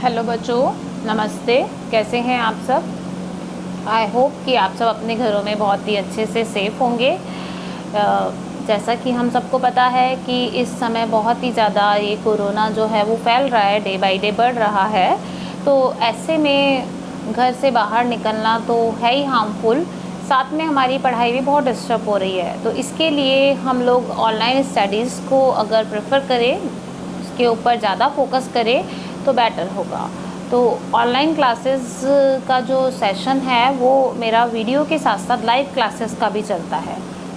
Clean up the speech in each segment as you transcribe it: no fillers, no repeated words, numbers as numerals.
Hello बच्चों, नमस्ते। कैसे हैं आप सब। आई होप कि आप सब अपने घरों में बहुत ही अच्छे से सेफ़ होंगे। जैसा कि हम सबको पता है कि इस समय बहुत ही ज़्यादा ये कोरोना जो है वो फैल रहा है, डे बाय डे बढ़ रहा है। तो ऐसे में घर से बाहर निकलना तो है ही हार्मफुल, साथ में हमारी पढ़ाई भी बहुत डिस्टर्ब हो रही है। तो इसके लिए हम लोग ऑनलाइन स्टडीज़ को अगर प्रेफर करें, उसके ऊपर ज़्यादा फोकस करें तो बेटर होगा। तो ऑनलाइन क्लासेस का जो सेशन है वो मेरा वीडियो के साथ साथ लाइव क्लासेस का भी चलता है।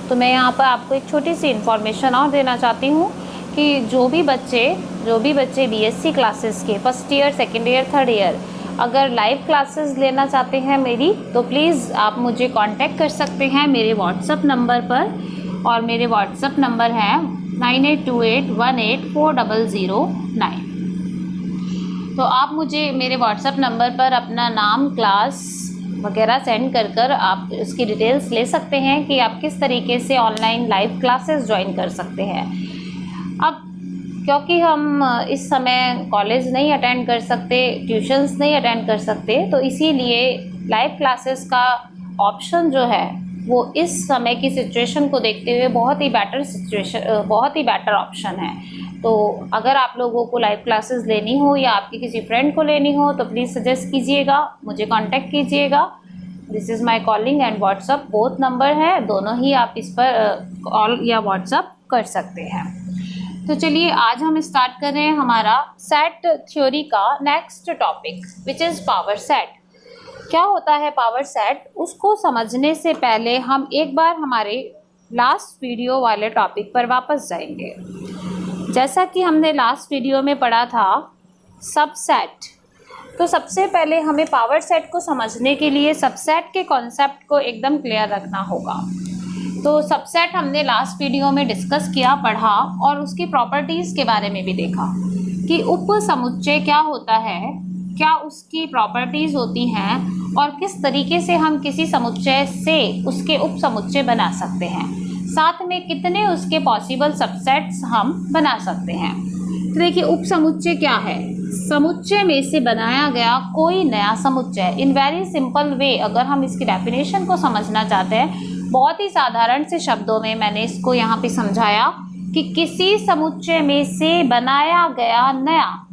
तो मैं यहाँ पर आपको एक छोटी सी इन्फॉर्मेशन और देना चाहती हूँ कि जो भी बच्चे बीएससी क्लासेस के first year, second year, third year अगर लाइव क्लासेस लेना चाहते हैं मेरी, तो प्लीज़ आप मुझे कांटेक्ट कर सकते हैं मेरे व्हाट्सएप नंबर पर। और मेरे व्हाट्सएप नंबर है 9828184009। तो आप मुझे मेरे व्हाट्सएप नंबर पर अपना नाम, क्लास वगैरह सेंड कर आप इसकी डिटेल्स ले सकते हैं कि आप किस तरीके से ऑनलाइन लाइव क्लासेस ज्वाइन कर सकते हैं। अब क्योंकि हम इस समय कॉलेज नहीं अटेंड कर सकते, ट्यूशन्स नहीं अटेंड कर सकते, तो इसीलिए लाइव क्लासेस का ऑप्शन जो है वो इस समय की सिचुएशन को देखते हुए बहुत ही बेटर ऑप्शन है। तो अगर आप लोगों को लाइव क्लासेस लेनी हो या आपके किसी फ्रेंड को लेनी हो तो प्लीज़ सजेस्ट कीजिएगा, मुझे कांटेक्ट कीजिएगा। This is my calling and WhatsApp, both number है, दोनों ही आप इस पर कॉल या व्हाट्सअप कर सकते हैं। तो चलिए आज हम स्टार्ट कर रहे हैं हमारा सेट थ्योरी का next topic, which is power set. क्या होता है पावर सेट, उसको समझने से पहले हम एक बार हमारे लास्ट वीडियो वाले टॉपिक पर वापस जाएंगे। जैसा कि हमने लास्ट वीडियो में पढ़ा था सबसेट, तो सबसे पहले हमें पावर सेट को समझने के लिए सबसेट के कॉन्सेप्ट को एकदम क्लियर रखना होगा। तो सबसेट हमने लास्ट वीडियो में डिस्कस किया, पढ़ा और उसकी प्रॉपर्टीज़ के बारे में भी देखा कि उप समुच्चय क्या होता है, क्या उसकी प्रॉपर्टीज़ होती हैं और किस तरीके से हम किसी समुच्चय से उसके उप समुच्चय बना सकते हैं, साथ में कितने उसके पॉसिबल सबसेट्स हम बना सकते हैं। तो देखिए उप समुच्चय क्या है, समुच्चय में से बनाया गया कोई नया समुच्चय। इन वेरी सिंपल वे अगर हम इसकी डेफिनेशन को समझना चाहते हैं, बहुत ही साधारण से शब्दों में मैंने इसको यहाँ पे समझाया कि किसी समुच्चय में से बनाया गया नया,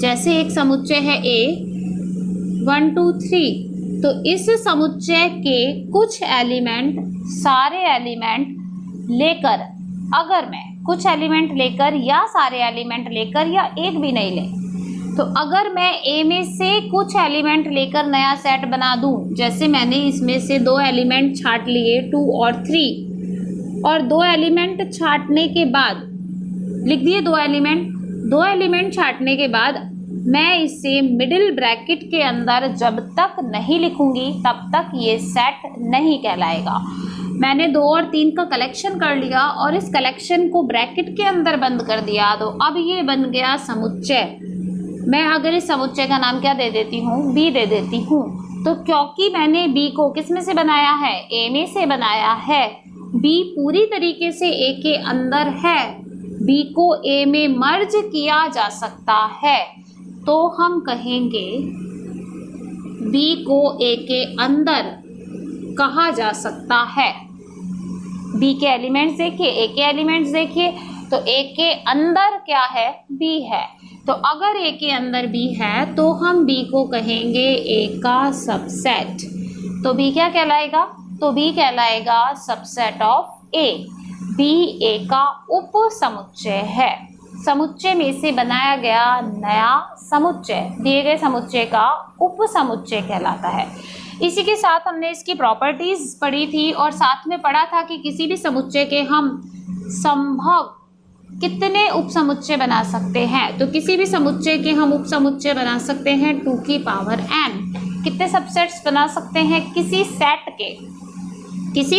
जैसे एक समुच्चय है A 1 2 3, तो इस समुच्चय के कुछ एलिमेंट, सारे एलिमेंट लेकर, अगर मैं कुछ एलिमेंट लेकर या सारे एलिमेंट लेकर या एक भी नहीं ले, तो अगर मैं A में से कुछ एलिमेंट लेकर नया सेट बना दूं, जैसे मैंने इसमें से 2 एलिमेंट छांट लिए 2 और 3, और 2 एलिमेंट छांटने के बाद लिख दिए 2 एलिमेंट छांटने के बाद मैं इसे मिडिल ब्रैकेट के अंदर जब तक नहीं लिखूंगी तब तक ये सेट नहीं कहलाएगा। मैंने 2 और 3 का कलेक्शन कर लिया और इस कलेक्शन को ब्रैकेट के अंदर बंद कर दिया, तो अब ये बन गया समुच्चय। मैं अगर इस समुच्चय का नाम क्या दे देती हूँ, B दे देती हूँ, तो क्योंकि मैंने B को किस में से बनाया है, A में से बनाया है, B पूरी तरीके से A के अंदर है, B को A में मर्ज किया जा सकता है, तो हम कहेंगे B को A के अंदर कहा जा सकता है। B के एलिमेंट्स देखिए, A के एलिमेंट्स देखिए, तो A के अंदर क्या है, B है। तो अगर A के अंदर B है तो हम B को कहेंगे A का सबसेट। तो B क्या कहलाएगा, तो B कहलाएगा subset of A। B A का उप समुच्चय है, समुच्चय में से बनाया गया नया समुच्चय दिए गए समुच्चय का उप समुच्चय कहलाता है। इसी के साथ हमने इसकी प्रॉपर्टीज पढ़ी थी और साथ में पढ़ा था कि किसी भी समुच्चय के हम संभव कितने उप समुच्चय बना सकते हैं। तो किसी भी समुच्चय के हम उप समुच्चय बना सकते हैं 2 की पावर n। कितने सबसेट्स बना सकते हैं, किसी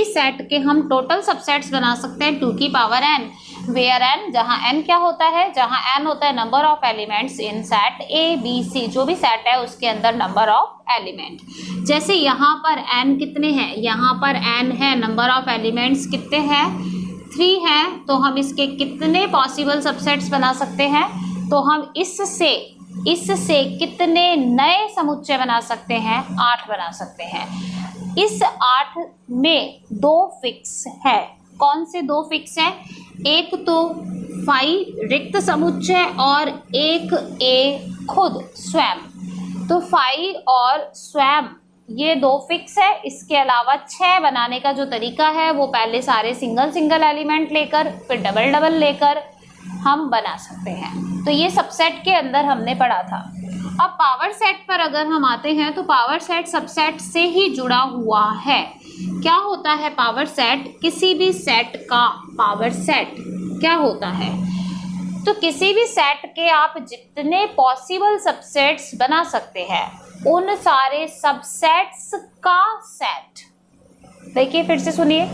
सेट के हम टोटल सबसेट्स बना सकते हैं 2 की पावर n, वेयर n, जहाँ n क्या होता है, जहाँ n होता है number of elements in set A B C, जो भी सेट है उसके अंदर नंबर ऑफ एलिमेंट। जैसे यहाँ पर n कितने हैं, यहाँ पर n है, नंबर ऑफ एलिमेंट्स कितने हैं, 3 हैं, तो हम इसके कितने पॉसिबल सबसेट्स बना सकते हैं, तो हम इससे इससे कितने नए समुच्चय बना सकते हैं? 8 बना सकते हैं। इस 8 में 2 फिक्स है। कौन से 2 फिक्स हैं? एक तो फाई रिक्त समुच्चय और एक ए खुद स्वयं। तो फाई और स्वयं ये 2 फिक्स है। इसके अलावा 6 बनाने का जो तरीका है वो पहले सारे सिंगल सिंगल एलिमेंट लेकर फिर डबल डबल लेकर हम बना सकते हैं। तो ये सबसेट के अंदर हमने पढ़ा था। अब पावर सेट पर अगर हम आते हैं तो पावर सेट सबसेट से ही जुड़ा हुआ है। क्या होता है पावर सेट? किसी भी सेट का पावर सेट क्या होता है? तो किसी भी सेट के आप जितने पॉसिबल सबसेट्स बना सकते हैं उन सारे सबसेट्स का सेट। देखिए फिर से सुनिए,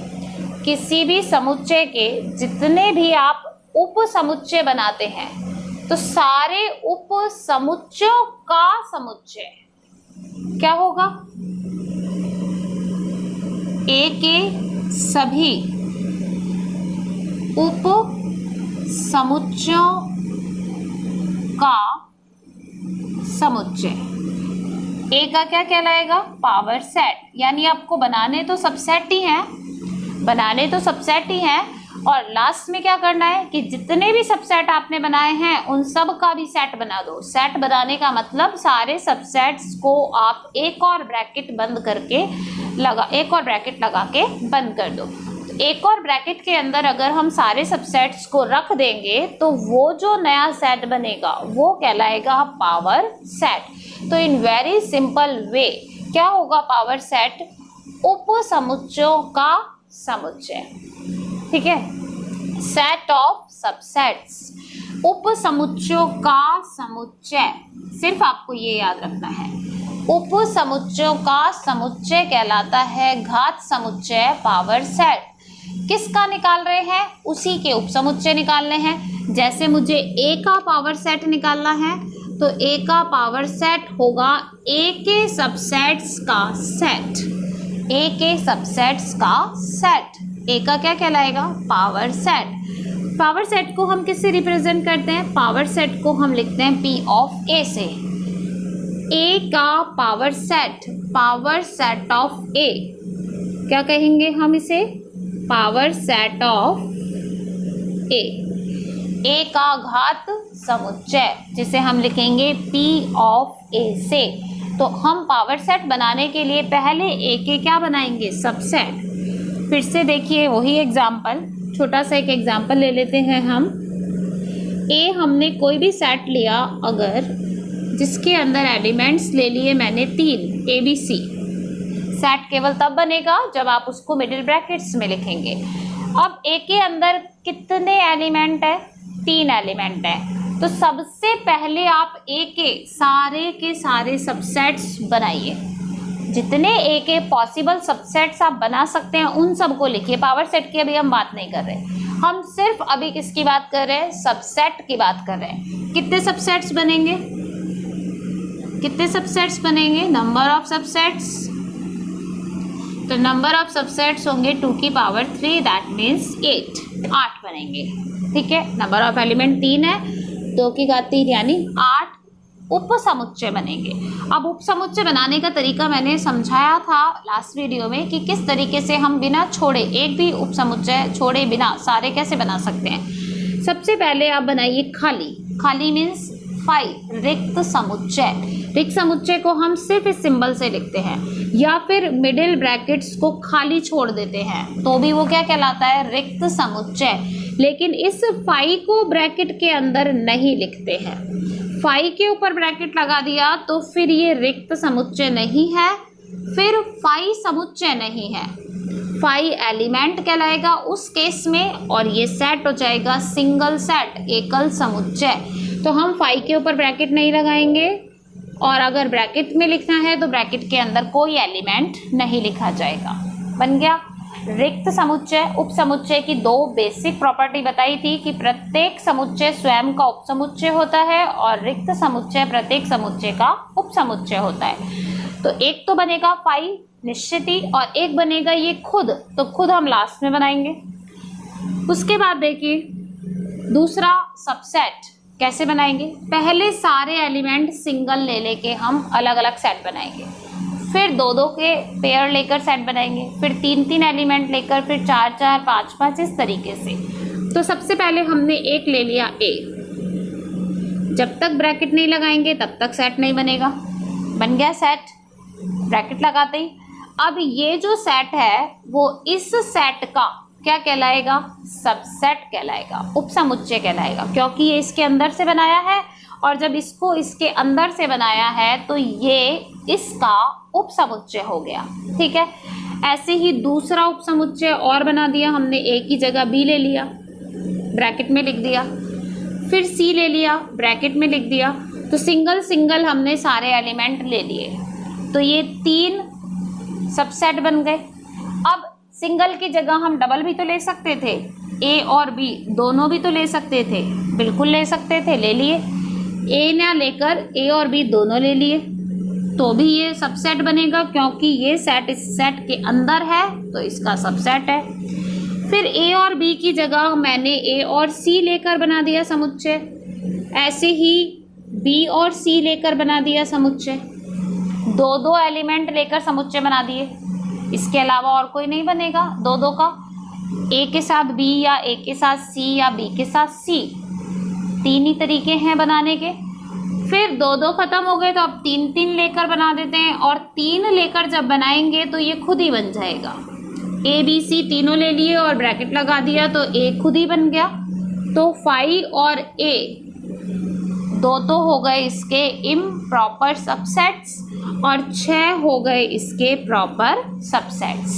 किसी भी समुच्चय के जितने भी आप उप समुच्चय बनाते हैं तो सारे उप समुच्चयों का समुच्चय क्या होगा? ए के सभी उप समुच्चयों का समुच्चय। ए का क्या कहलाएगा? Power set. यानी आपको बनाने तो सबसेट ही हैं, बनाने तो सबसेट ही हैं, और लास्ट में क्या करना है कि जितने भी सबसेट आपने बनाए हैं उन सब का भी सेट बना दो। सेट बनाने का मतलब सारे सबसेट्स को आप एक और ब्रैकेट लगा के बंद कर दो। एक और ब्रैकेट के अंदर अगर हम सारे सबसेट्स को रख देंगे तो वो जो नया सेट बनेगा वो कहलाएगा पावर सेट। तो इन वेरी सिंपल वे क्या होगा पावर सेट? उप समुच्चयों का समुच्चय। ठीक है, सेट ऑफ सबसेट्स, उप समुच्चयों का समुच्चय। सिर्फ आपको ये याद रखना है, उप समुच्चयों का समुच्चय कहलाता है घात समुच्चय पावर सेट। किसका निकाल रहे हैं? उसी के उप समुच्चय निकालने हैं। जैसे मुझे ए का पावर सेट निकालना है तो ए का पावर सेट होगा ए के सबसेट्स का सेट। ए के सबसेट्स का सेट ए का क्या कहलाएगा? Power set. पावर सेट को हम किससे रिप्रेजेंट करते हैं? पावर सेट को हम लिखते हैं P ऑफ A से। ए का पावर सेट ऑफ A क्या कहेंगे हम इसे? Power set of A। ए का घात समुच्चय जिसे हम लिखेंगे P ऑफ A से। तो हम पावर सेट बनाने के लिए पहले ए के क्या बनाएंगे? सबसेट। फिर से देखिए वही एग्जाम्पल, छोटा सा एक एग्जाम्पल ले लेते हैं हम। ए हमने कोई भी सेट लिया अगर, जिसके अंदर एलिमेंट्स ले लिए मैंने 3 ABC। सेट केवल तब बनेगा जब आप उसको मिडिल ब्रैकेट्स में लिखेंगे। अब ए के अंदर कितने एलिमेंट है? 3 एलिमेंट है। तो सबसे पहले आप ए के सारे सबसेट्स बनाइए। जितने ए के पॉसिबल सबसेट्स आप बना सकते हैं उन सब को लिखिए। पावर सेट की अभी हम बात नहीं कर रहे, हम सिर्फ अभी किसकी बात कर रहे हैं? सबसेट की बात कर रहे हैं। कितने सबसेट्स बनेंगे? कितने सबसेट्स बनेंगे? Number of subsets. तो नंबर ऑफ सबसेट्स होंगे 2 की पावर 3, दैट मीन्स 8 बनेंगे। ठीक है, नंबर ऑफ एलिमेंट 3 है, 2 की घात 3 यानी 8 उप समुच्चय बनेंगे। अब उप समुच्चय बनाने का तरीका मैंने समझाया था लास्ट वीडियो में कि किस तरीके से हम बिना छोड़े, एक भी उप समुच्चय छोड़े बिना सारे कैसे बना सकते हैं। सबसे पहले आप बनाइए खाली मीन्स 5 रिक्त समुच्चय। रिक्त समुच्चय को हम सिर्फ इस सिंबल से लिखते हैं या फिर मिडिल ब्रैकेट्स को खाली छोड़ देते हैं तो भी वो क्या कहलाता है? रिक्त समुच्चय। लेकिन इस 5 को ब्रैकेट के अंदर नहीं लिखते हैं। 5 के ऊपर ब्रैकेट लगा दिया तो फिर ये रिक्त समुच्चय नहीं है, फिर 5 समुच्चय नहीं है, 5 एलिमेंट कहलाएगा उस केस में, और ये सेट हो जाएगा सिंगल सेट, एकल समुच्चय। तो हम 5 के ऊपर ब्रैकेट नहीं लगाएंगे, और अगर ब्रैकेट में लिखना है तो ब्रैकेट के अंदर कोई एलिमेंट नहीं लिखा जाएगा। बन गया रिक्त समुच्चय। उप समुच्चय की 2 बेसिक प्रॉपर्टी बताई थी कि प्रत्येक समुच्चय स्वयं का उप समुच्चय होता है और रिक्त समुच्चय प्रत्येक समुच्चय का उप समुच्चय होता है। तो एक तो बनेगा 5 निश्चित ही, और एक बनेगा ये खुद, तो खुद हम लास्ट में बनाएंगे। उसके बाद देखिए दूसरा सबसेट कैसे बनाएंगे? पहले सारे एलिमेंट सिंगल ले लेके हम अलग अलग सेट बनाएंगे, फिर दो दो के पेयर लेकर सेट बनाएंगे, फिर तीन तीन एलिमेंट लेकर, फिर चार चार पाँच पाँच, इस तरीके से। तो सबसे पहले हमने एक ले लिया ए, जब तक ब्रैकेट नहीं लगाएंगे तब तक सेट नहीं बनेगा। बन गया सेट ब्रैकेट लगाते ही। अब ये जो सेट है वो इस सेट का क्या कहलाएगा? सबसेट कहलाएगा, उपसमुच्चय कहलाएगा, क्योंकि ये इसके अंदर से बनाया है, और जब इसको इसके अंदर से बनाया है तो ये इसका उपसमुच्चय हो गया। ठीक है, ऐसे ही दूसरा उपसमुच्चय और बना दिया हमने। ए की जगह बी ले लिया, ब्रैकेट में लिख दिया, फिर सी ले लिया, ब्रैकेट में लिख दिया। तो सिंगल सिंगल हमने सारे एलिमेंट ले लिए, तो ये 3 सबसेट बन गए। अब सिंगल की जगह हम डबल भी तो ले सकते थे, ए और बी दोनों भी तो ले सकते थे, बिल्कुल ले सकते थे, ले लिए। ए ना लेकर ए और बी दोनों ले लिए, तो भी ये सबसेट बनेगा, क्योंकि ये सेट इस सेट के अंदर है तो इसका सबसेट है। फिर ए और बी की जगह मैंने ए और सी लेकर बना दिया समुच्चय, ऐसे ही बी और सी लेकर बना दिया समुच्चय, दो दो एलिमेंट लेकर समुच्चय बना दिए। इसके अलावा और कोई नहीं बनेगा दो दो का। ए के साथ बी या ए के साथ सी या बी के साथ सी, 3 ही तरीके हैं बनाने के। फिर दो दो खत्म हो गए तो अब 3 3 लेकर बना देते हैं, और 3 लेकर जब बनाएंगे तो ये खुद ही बन जाएगा। ए बी सी तीनों ले लिए और ब्रैकेट लगा दिया तो ए खुद ही बन गया। तो 5 और ए दो तो हो गए इसके इम्प्रॉपर सबसेट्स और 6 हो गए इसके प्रॉपर सबसेट्स।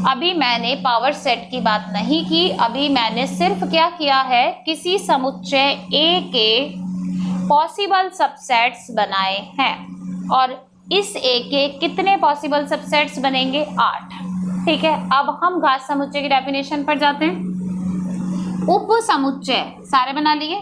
अभी मैंने पावर सेट की बात नहीं की, अभी मैंने सिर्फ क्या किया है, किसी समुच्चय ए के पॉसिबल सबसेट्स बनाए हैं, और इस ए के कितने पॉसिबल सबसेट्स बनेंगे? 8। ठीक है, अब हम घात समुच्चय की डेफिनेशन पर जाते हैं। उप समुच्चय सारे बना लिए,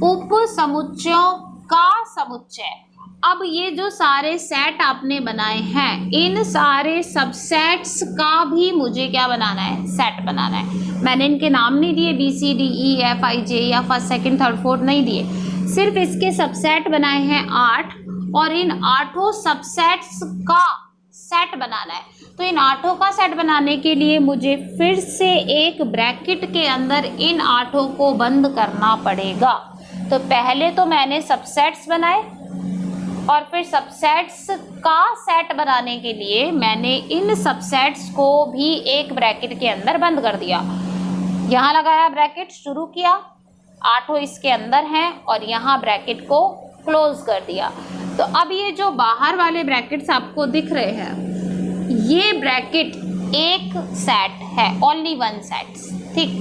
उप समुच्चयों का समुच्चय। अब ये जो सारे सेट आपने बनाए हैं, इन सारे सबसेट्स का भी मुझे क्या बनाना है? सेट बनाना है। मैंने इनके नाम नहीं दिए B C D E F I J या फर्स्ट सेकंड थर्ड फोर्थ नहीं दिए, सिर्फ इसके सबसेट बनाए हैं 8, और इन 8 सबसेट्स का सेट बनाना है। तो इन 8 का सेट बनाने के लिए मुझे फिर से एक ब्रैकेट के अंदर इन 8 को बंद करना पड़ेगा। तो पहले तो मैंने सबसेट्स बनाए, और फिर सबसेट्स का सेट बनाने के लिए मैंने इन सबसेट्स को भी एक ब्रैकेट के अंदर बंद कर दिया। यहाँ लगाया ब्रैकेट, शुरू किया, 8 इसके अंदर हैं, और यहाँ ब्रैकेट को क्लोज कर दिया। तो अब ये जो बाहर वाले ब्रैकेट्स आपको दिख रहे हैं, ये ब्रैकेट एक सेट है, ओनली 1 सेट। ठीक,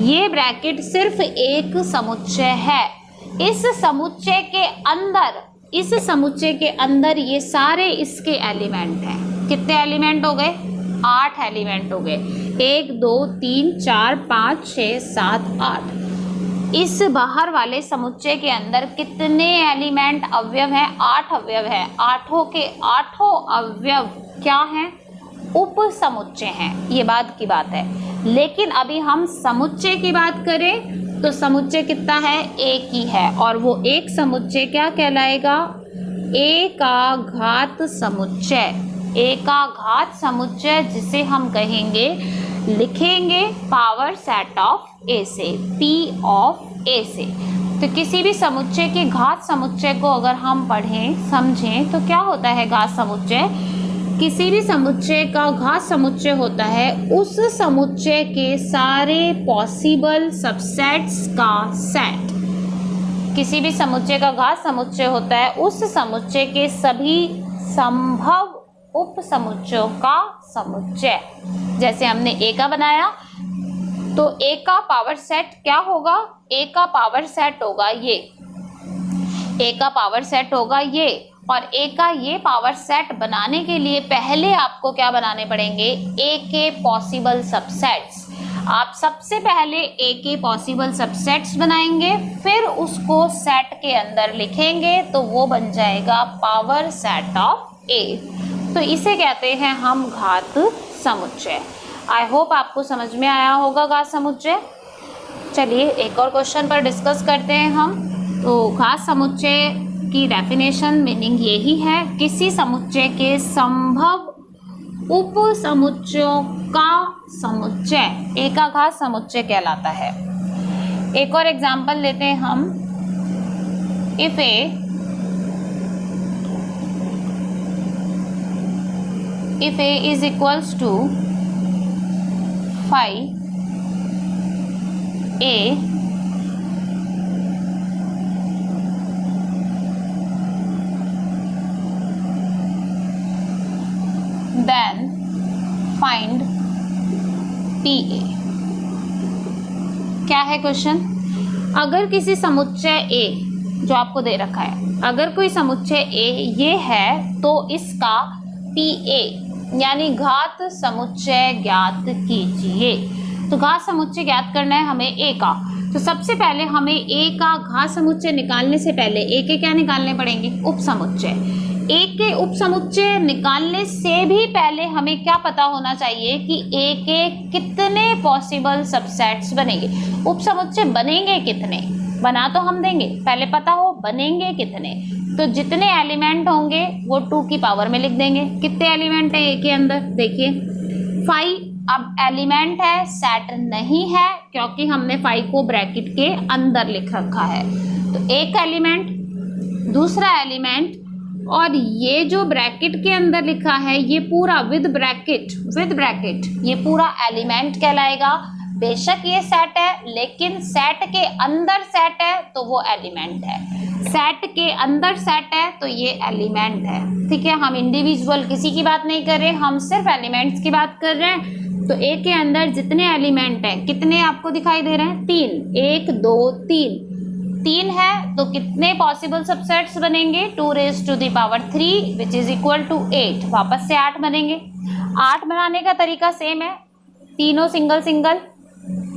ये ब्रैकेट सिर्फ एक समुच्चय है। इस समुच्चय के अंदर ये सारे इसके एलिमेंट हैं। कितने एलिमेंट हो गए? 8 एलिमेंट हो गए। 1 2 3 4 5 6 7 8। इस बाहर वाले समुच्चय के अंदर कितने एलिमेंट अवयव हैं? 8 अवयव हैं। 8 के 8 अवयव क्या हैं? उप समुच्चय हैं। ये बात की बात है। लेकिन अभी हम समुच्चय की बात करें तो समुच्चय कितना है? एक ही है, और वो एक समुच्चय क्या कहलाएगा? ए का घात समुच्चय। ए का घात समुच्चय जिसे हम कहेंगे, लिखेंगे पावर सेट ऑफ ए से, P ऑफ ए से। तो किसी भी समुच्चय के घात समुच्चय को अगर हम पढ़ें समझें तो क्या होता है घात समुच्चय? किसी भी समुच्चय का घात समुच्चय होता है उस समुच्चय के सारे पॉसिबल सबसेट्स का सेट। किसी भी समुच्चय का घात समुच्चय होता है उस समुच्चय के सभी संभव उप समुच्चयों का समुच्चय। जैसे हमने ए का बनाया तो ए का पावर सेट क्या होगा? ए का पावर सेट होगा ये, ए का पावर सेट होगा ये, और ए का ये पावर सेट बनाने के लिए पहले आपको क्या बनाने पड़ेंगे? ए के पॉसिबल सबसेट्स। आप सबसे पहले ए के पॉसिबल सबसेट्स बनाएंगे, फिर उसको सेट के अंदर लिखेंगे तो वो बन जाएगा पावर सेट ऑफ ए। तो इसे कहते हैं हम घात समुच्चय। आई होप आपको समझ में आया होगा घात समुच्चय। चलिए एक और क्वेश्चन पर डिस्कस करते हैं हम। तो घात समुच्चय की डेफिनेशन मीनिंग यही है, किसी समुच्चय के संभव उप समुच्चयों का समुच्चय एकाघात समुच्चय कहलाता है। एक और एग्जाम्पल लेते हैं हम। if a is equals to phi a, then find PA। क्या है क्वेश्चन? अगर किसी समुच्चय A जो आपको दे रखा है, अगर कोई समुच्चय A ये है तो इसका PA यानी घात समुच्चय ज्ञात कीजिए। तो घात समुच्चय ज्ञात करना है हमें A का। तो सबसे पहले हमें A का घात समुच्चय निकालने से पहले A के क्या निकालने पड़ेंगे? उप समुच्चय। A के उप समुच्चय निकालने से भी पहले हमें क्या पता होना चाहिए कि A के कितने पॉसिबल सबसेट्स बनेंगे। उप समुच्चय बनेंगे कितने, बना तो हम देंगे, पहले पता हो बनेंगे कितने। तो जितने एलिमेंट होंगे वो 2 की पावर में लिख देंगे। कितने एलिमेंट है A के अंदर? देखिए 5 अब एलिमेंट है, सेट नहीं है क्योंकि हमने 5 को ब्रैकेट के अंदर लिख रखा है। तो एक एलिमेंट, दूसरा एलिमेंट, और ये जो ब्रैकेट के अंदर लिखा है ये पूरा विद ब्रैकेट ये पूरा एलिमेंट कहलाएगा। बेशक ये सेट है लेकिन सेट के अंदर सेट है तो वो एलिमेंट है, सेट के अंदर सेट है तो ये एलिमेंट है। ठीक है, हम इंडिविजुअल किसी की बात नहीं कर रहे, हम सिर्फ एलिमेंट्स की बात कर रहे हैं। तो A के अंदर जितने एलिमेंट हैं, कितने आपको दिखाई दे रहे हैं? 3, 1 2 3 है तो कितने पॉसिबल सबसेट्स बनेंगे? 2 raised to the power 3 which is equal to 8। वापस से 8 बनेंगे। 8 बनाने का तरीका सेम है, तीनों सिंगल सिंगल,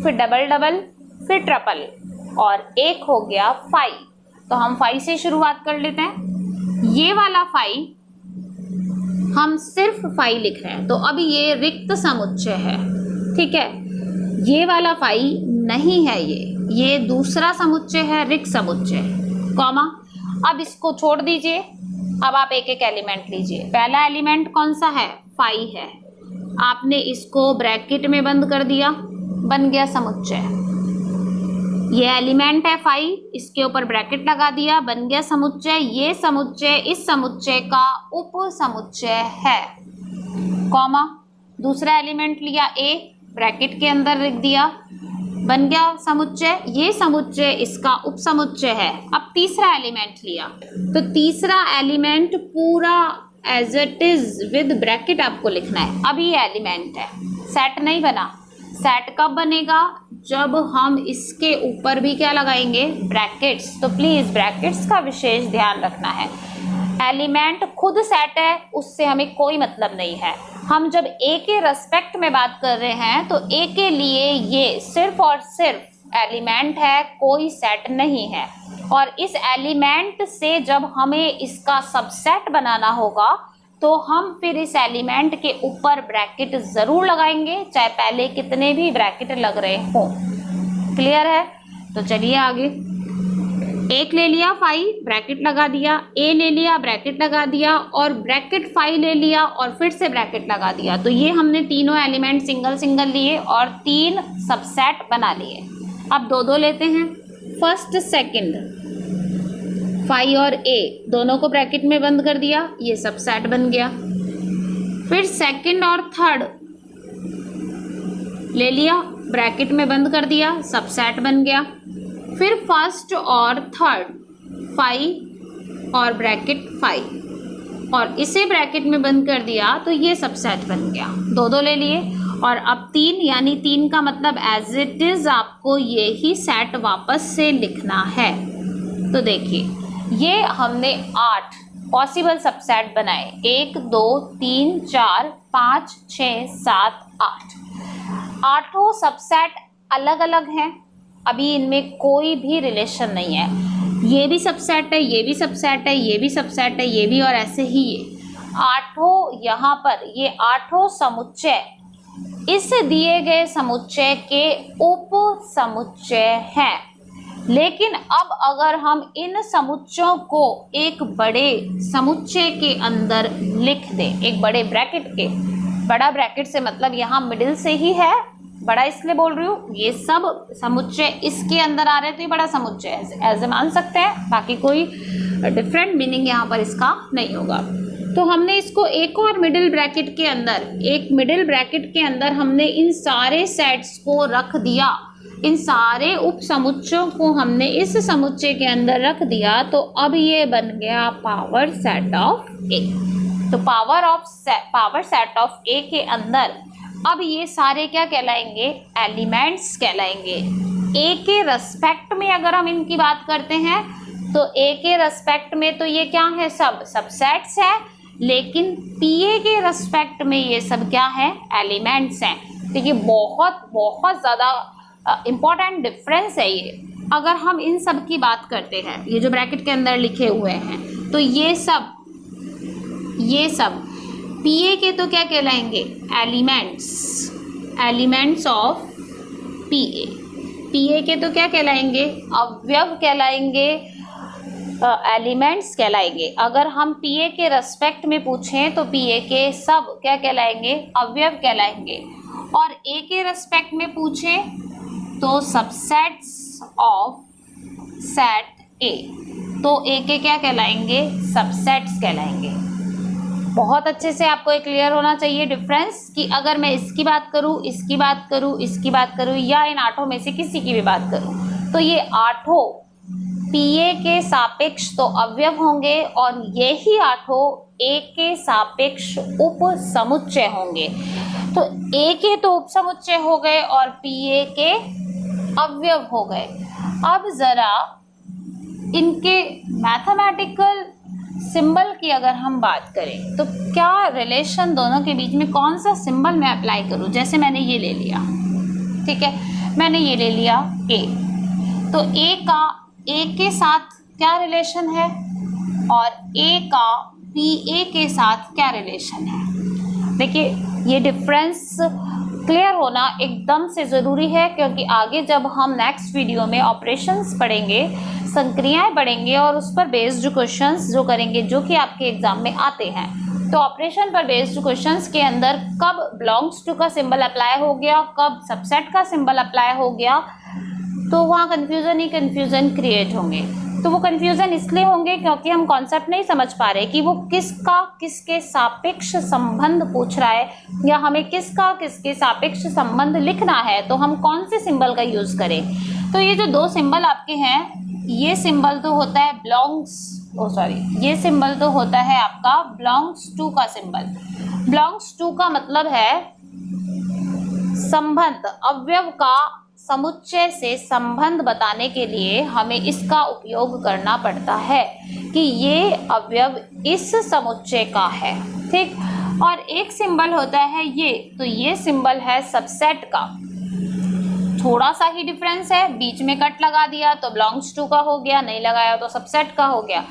फिर डबल डबल, फिर ट्रिपल, और एक हो गया 5। तो हम 5 से शुरुआत कर लेते हैं। ये वाला 5 हम सिर्फ 5 लिख रहे हैं तो अभी ये रिक्त समुच्चय है। ठीक है, ये वाला 5 नहीं है, ये दूसरा समुच्चय है, रिक्त समुच्चय, कॉमा। अब इसको छोड़ दीजिए, अब आप एक एक एलिमेंट लीजिए। पहला एलिमेंट कौन सा है? 5 है। आपने इसको ब्रैकेट में बंद कर दिया, बन गया समुच्चय। ये एलिमेंट है 5, इसके ऊपर ब्रैकेट लगा दिया, बन गया समुच्चय। ये समुच्चय इस समुच्चय का उप समुच्चय है, कॉमा। दूसरा एलिमेंट लिया A, ब्रैकेट के अंदर लिख दिया, बन गया समुच्चय। ये समुच्चय इसका उप समुच्चय है। अब तीसरा एलिमेंट लिया तो तीसरा एलिमेंट पूरा as it is with bracket आपको लिखना है। अब ये एलिमेंट है, सेट नहीं बना। सेट कब बनेगा? जब हम इसके ऊपर भी क्या लगाएंगे? ब्रैकेट्स। तो प्लीज ब्रैकेट्स का विशेष ध्यान रखना है। एलिमेंट खुद सेट है, उससे हमें कोई मतलब नहीं है। हम जब A के रेस्पेक्ट में बात कर रहे हैं तो A के लिए ये सिर्फ और सिर्फ एलिमेंट है, कोई सेट नहीं है। और इस एलिमेंट से जब हमें इसका सबसेट बनाना होगा तो हम फिर इस एलिमेंट के ऊपर ब्रैकेट जरूर लगाएंगे, चाहे पहले कितने भी ब्रैकेट लग रहे हों। क्लियर है? तो चलिए आगे। 1 ले लिया 5, ब्रैकेट लगा दिया, A ले लिया, ब्रैकेट लगा दिया, और ब्रैकेट 5 ले लिया और फिर से ब्रैकेट लगा दिया। तो ये हमने तीनों एलिमेंट सिंगल सिंगल लिए और 3 सबसेट बना लिए। अब 2 लेते हैं, फर्स्ट सेकंड, 5 और A दोनों को ब्रैकेट में बंद कर दिया, ये सबसेट बन गया। फिर सेकंड और थर्ड ले लिया, ब्रैकेट में बंद कर दिया, सबसेट बन गया। फिर फर्स्ट और थर्ड, 5 और ब्रैकेट 5, और इसे ब्रैकेट में बंद कर दिया तो ये सबसेट बन गया। 2 ले लिए, और अब 3, यानी 3 का मतलब एज इट इज आपको ये ही सेट वापस से लिखना है। तो देखिए ये हमने 8 पॉसिबल सबसेट बनाए, 1 2 3 4 5 6 7 8। 8 सबसेट अलग अलग हैं, अभी इनमें कोई भी रिलेशन नहीं है। ये भी सबसेट है, ये भी सबसेट है, ये भी सबसेट है, ये भी, और ऐसे ही ये 8 यहाँ पर, ये 8 समुच्चय इस दिए गए समुच्चय के उप समुच्चय हैं। लेकिन अब अगर हम इन समुच्चयों को एक बड़े समुच्चय के अंदर लिख दें, एक बड़े ब्रैकेट के, बड़ा ब्रैकेट से मतलब यहाँ मिडिल से ही है, बड़ा इसलिए बोल रही हूँ, ये सब समुच्चय इसके अंदर आ रहे हैं तो ये बड़ा समुच्चय ऐसे मान सकते हैं, बाकी कोई डिफरेंट मीनिंग यहाँ पर इसका नहीं होगा। तो हमने इसको एक और मिडिल ब्रैकेट के अंदर, एक मिडिल ब्रैकेट के अंदर हमने इन सारे सेट्स को रख दिया, इन सारे उप समुच्चयों को हमने इस समुच्चय के अंदर रख दिया, तो अब ये बन गया पावर सेट ऑफ ए। तो पावर सेट ऑफ ए के अंदर अब ये सारे क्या कहलाएंगे, एलिमेंट्स कहलाएंगे। ए के रेस्पेक्ट में अगर हम इनकी बात करते हैं तो ए के रेस्पेक्ट में तो ये क्या है, सब सबसेट्स है, लेकिन पीए के रेस्पेक्ट में ये सब क्या है, एलिमेंट्स हैं। तो ये बहुत बहुत ज़्यादा इंपॉर्टेंट डिफरेंस है ये। अगर हम इन सब की बात करते हैं, ये जो ब्रैकेट के अंदर लिखे हुए हैं, तो ये सब पीए के तो क्या कहलाएंगे, एलिमेंट्स ऑफ पीए। पीए के तो क्या कहलाएंगे, अवयव कहलाएंगे, एलिमेंट्स कहलाएंगे। अगर हम पीए के रेस्पेक्ट में पूछें तो पीए के सब क्या कहलाएंगे, अवयव कहलाएंगे। और ए के रेस्पेक्ट में पूछें तो सबसेट्स ऑफ सेट ए, तो ए के क्या कहलाएंगे, सबसेट्स कहलाएंगे। बहुत अच्छे से आपको ये क्लियर होना चाहिए डिफरेंस, कि अगर मैं इसकी बात करूँ, इसकी बात करूँ, इसकी बात करूँ, या इन आठों में से किसी की भी बात करूँ, तो ये आठों पीए के सापेक्ष तो अवयव होंगे और यही आठों ए के सापेक्ष उप समुच्चय होंगे। तो ए के तो उप समुच्चय हो गए और पीए के अवयव हो गए। अब जरा इनके मैथमेटिकल सिंबल की अगर हम बात करें तो क्या रिलेशन दोनों के बीच में, कौन सा सिंबल मैं अप्लाई करूं। जैसे मैंने ये ले लिया, ठीक है, मैंने ये ले लिया ए, तो ए का ए के साथ क्या रिलेशन है और ए का पी ए के साथ क्या रिलेशन है। देखिए ये डिफरेंस क्लियर होना एकदम से ज़रूरी है, क्योंकि आगे जब हम नेक्स्ट वीडियो में ऑपरेशंस पढ़ेंगे, संक्रियाएं पढ़ेंगे और उस पर बेस्ड क्वेश्चंस जो करेंगे, जो कि आपके एग्जाम में आते हैं, तो ऑपरेशन पर बेस्ड क्वेश्चंस के अंदर कब बिलोंग्स टू का सिंबल अप्लाई हो गया, कब सबसेट का सिंबल अप्लाई हो गया, तो वहाँ कन्फ्यूज़न ही कन्फ्यूज़न क्रिएट होंगे। तो वो कन्फ्यूज़न इसलिए होंगे क्योंकि हम कॉन्सेप्ट नहीं समझ पा रहे कि वो किसका किसके सापेक्ष संबंध पूछ रहा है, या हमें किसका किसके सापेक्ष संबंध लिखना है, तो हम कौन से सिंबल का यूज़ करें। तो ये जो दो सिंबल आपके हैं, ये सिंबल तो होता है ये सिंबल तो होता है आपका बिलोंग्स टू का सिंबल। बिलोंग्स टू का मतलब है संबंध, अवयव का समुच्चय से संबंध बताने के लिए हमें इसका उपयोग करना पड़ता है कि ये अवयव इस समुच्चय का है, ठीक। और एक सिंबल होता है ये, तो ये सिंबल है सबसेट का। थोड़ा सा ही डिफरेंस है, बीच में कट लगा दिया तो बिलोंग्स टू का हो गया, नहीं लगाया तो सबसेट का हो गया।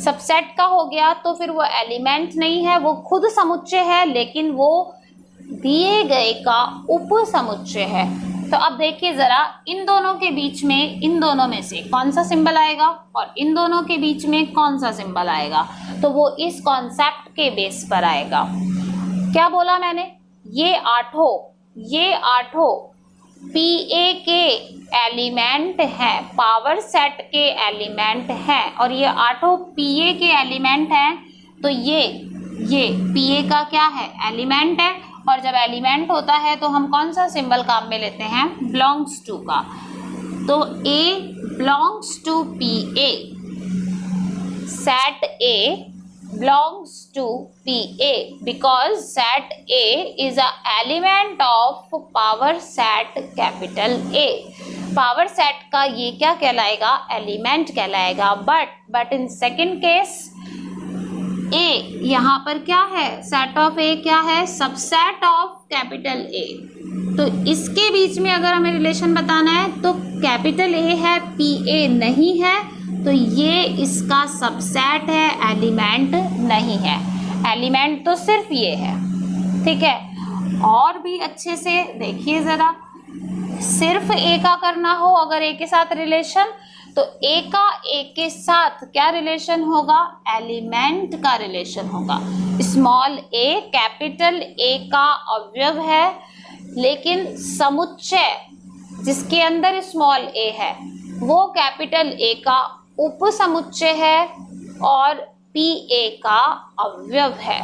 सबसेट का हो गया तो फिर वो एलिमेंट नहीं है, वो खुद समुच्चय है, लेकिन वो दिए गए का उप समुच्चय है। तो अब देखिए ज़रा, इन दोनों के बीच में, इन दोनों में से कौन सा सिंबल आएगा और इन दोनों के बीच में कौन सा सिंबल आएगा, तो वो इस कॉन्सेप्ट के बेस पर आएगा। क्या बोला मैंने, ये आठों पीए के एलिमेंट हैं, पावर सेट के एलिमेंट हैं, और ये आठों पीए के एलिमेंट हैं, तो ये पीए का क्या है, एलिमेंट है। और जब एलिमेंट होता है तो हम कौन सा सिंबल काम में लेते हैं, बिलोंग्स टू का। तो A belongs to PA, set A belongs to PA because set A is a element of power set capital A. Power set का ये क्या कहलाएगा, एलिमेंट कहलाएगा। But in second case A यहाँ पर क्या है, सेट ऑफ A क्या है, सबसेट ऑफ कैपिटल A। तो इसके बीच में अगर हमें रिलेशन बताना है तो कैपिटल A है, PA नहीं है, तो ये इसका सबसेट है, एलिमेंट नहीं है। एलिमेंट तो सिर्फ ये है, ठीक है। और भी अच्छे से देखिए ज़रा, सिर्फ ए का करना हो अगर ए के साथ रिलेशन, तो ए का ए के साथ क्या रिलेशन होगा? एलिमेंट का रिलेशन होगा। स्मॉल ए कैपिटल ए का अवयव है, लेकिन समुच्चय जिसके अंदर स्मॉल ए है वो कैपिटल ए का उपसमुच्चय है और पी ए का अवयव है।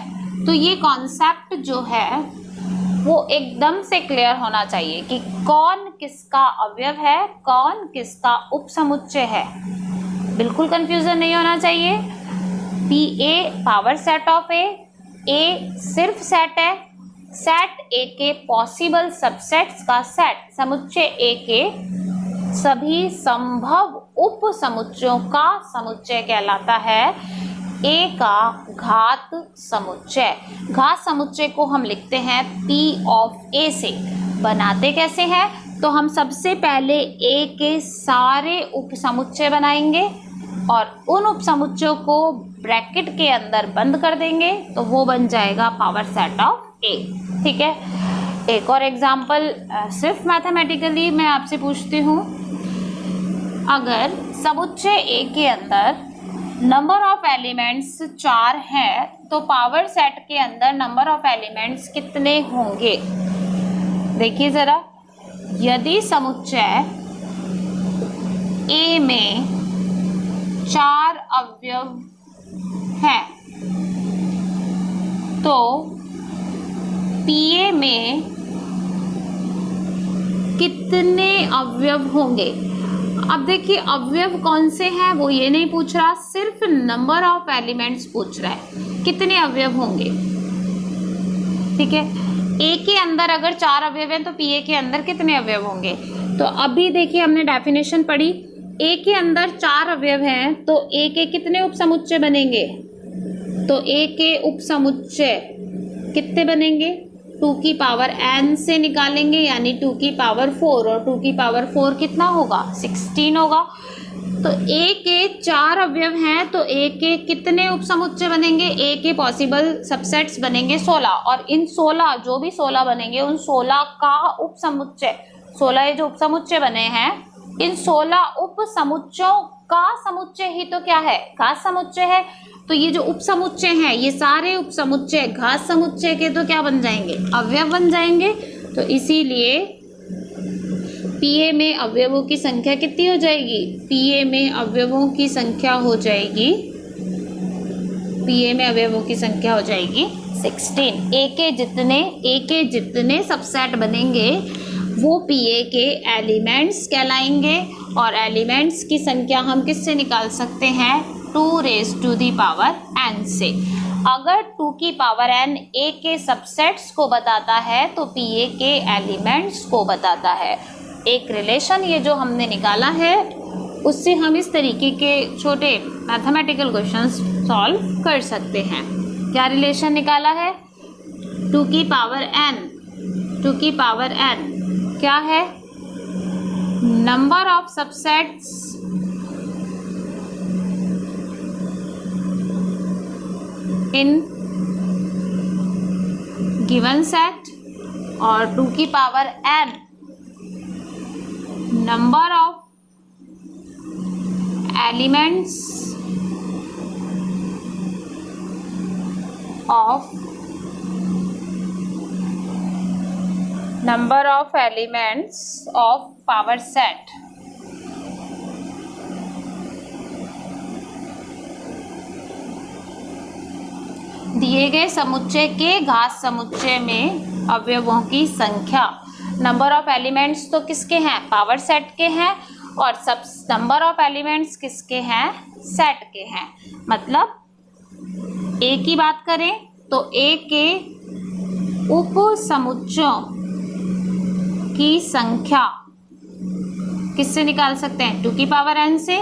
तो ये कॉन्सेप्ट जो है वो एकदम से क्लियर होना चाहिए कि कौन किसका अवयव है, कौन किसका उपसमुच्चय है। बिल्कुल कंफ्यूजन नहीं होना चाहिए। P A power set of A सिर्फ सेट है, सेट ए के पॉसिबल सबसेट्स का सेट, समुच्चय ए के सभी संभव उपसमुच्चयों का समुच्चय कहलाता है ए का घात समुच्चय। घात समुच्चय को हम लिखते हैं P ऑफ ए से। बनाते कैसे हैं? तो हम सबसे पहले ए के सारे उपसमुच्चय बनाएंगे और उन उपसमुच्चयों को ब्रैकेट के अंदर बंद कर देंगे, तो वो बन जाएगा पावर सेट ऑफ ए। ठीक है, एक और एग्जाम्पल सिर्फ मैथमेटिकली मैं आपसे पूछती हूँ। अगर समुच्चय ए के अंदर नंबर ऑफ एलिमेंट्स 4 हैं तो पावर सेट के अंदर नंबर ऑफ एलिमेंट्स कितने होंगे? देखिए जरा, यदि समुच्चय ए में 4 अवयव हैं तो पीए में कितने अवयव होंगे? अब देखिए अवयव कौन से हैं वो ये नहीं पूछ रहा, सिर्फ नंबर ऑफ एलिमेंट्स पूछ रहा है, कितने अवयव होंगे। ठीक है, ए के अंदर अगर 4 अवयव हैं तो पीए के अंदर कितने अवयव होंगे? तो अभी देखिए हमने डेफिनेशन पढ़ी, ए के अंदर 4 अवयव हैं तो ए के कितने उपसमुच्चय बनेंगे? तो ए के उपसमुच्चय कितने बनेंगे? 2 की पावर n से निकालेंगे, यानी 2 की पावर 4, और 2 की पावर 4 कितना होगा? 16 होगा। तो ए के 4 अवयव हैं तो ए के कितने उपसमुच्चय बनेंगे? ए के पॉसिबल सबसेट्स बनेंगे 16, और इन 16 जो भी 16 बनेंगे उन 16 का उपसमुच्चय, 16 ये जो उपसमुच्चय बने हैं इन 16 उपसमुच्चयों का समुच्चय ही तो क्या है? घात समुच्चय है। तो ये जो उपसमुच्चय हैं ये सारे उपसमुच्चय घात समुच्चय के तो क्या बन जाएंगे? अवयव बन जाएंगे। तो इसीलिए पीए में अवयवों की संख्या कितनी हो जाएगी? पीए में अवयवों की संख्या हो जाएगी, पीए में अवयवों की संख्या हो जाएगी 16। ए के जितने सबसेट बनेंगे वो पीए के एलिमेंट्स कहलाएंगे, और एलिमेंट्स की संख्या हम किससे निकाल सकते हैं? 2 raise to the power n से। अगर 2 की पावर n ए के सबसेट्स को बताता है तो पीए के एलिमेंट्स को बताता है। एक रिलेशन ये जो हमने निकाला है उससे हम इस तरीके के छोटे मैथमेटिकल क्वेश्चंस सॉल्व कर सकते हैं। क्या रिलेशन निकाला है? 2 की पावर n क्या है? Number of subsets in given set, और 2 की power n number of elements of power set. दिए गए समुच्चय के घात समुच्चय में अवयवों की संख्या। नंबर ऑफ एलिमेंट्स तो किसके हैं? पावर सेट के हैं, और सब नंबर ऑफ एलिमेंट्स किसके हैं? सेट के हैं। मतलब ए की बात करें तो ए के उप समुच्चयों की संख्या किससे निकाल सकते हैं? 2 की पावर n से,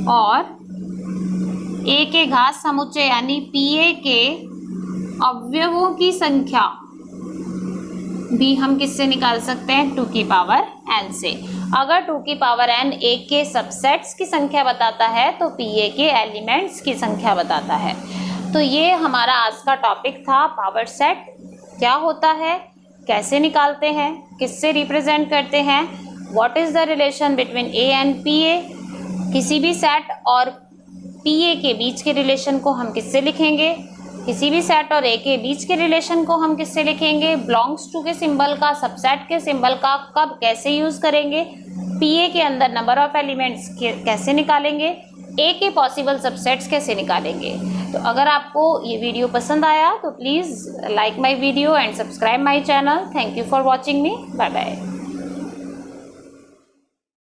और ए के घात समुच्चय यानी पीए के अवयवों की संख्या भी हम किससे निकाल सकते हैं? 2 की पावर n से। अगर 2 की पावर n ए के सबसेट्स की संख्या बताता है तो पीए के एलिमेंट्स की संख्या बताता है। तो ये हमारा आज का टॉपिक था, पावर सेट क्या होता है, कैसे निकालते हैं, किससे रिप्रेजेंट करते हैं, what is the relation between A and PA, किसी भी सेट और पी ए के बीच के रिलेशन को हम किससे लिखेंगे, किसी भी सेट और ए के बीच के रिलेशन को हम किससे लिखेंगे, बिलोंग्स टू के सिंबल का, सबसेट के सिंबल का कब कैसे यूज़ करेंगे, पी ए के अंदर नंबर ऑफ एलिमेंट्स कैसे निकालेंगे, ए के पॉसिबल सबसेट्स कैसे निकालेंगे। तो अगर आपको ये वीडियो पसंद आया तो please like my video and subscribe my channel. Thank you for watching me. Bye bye.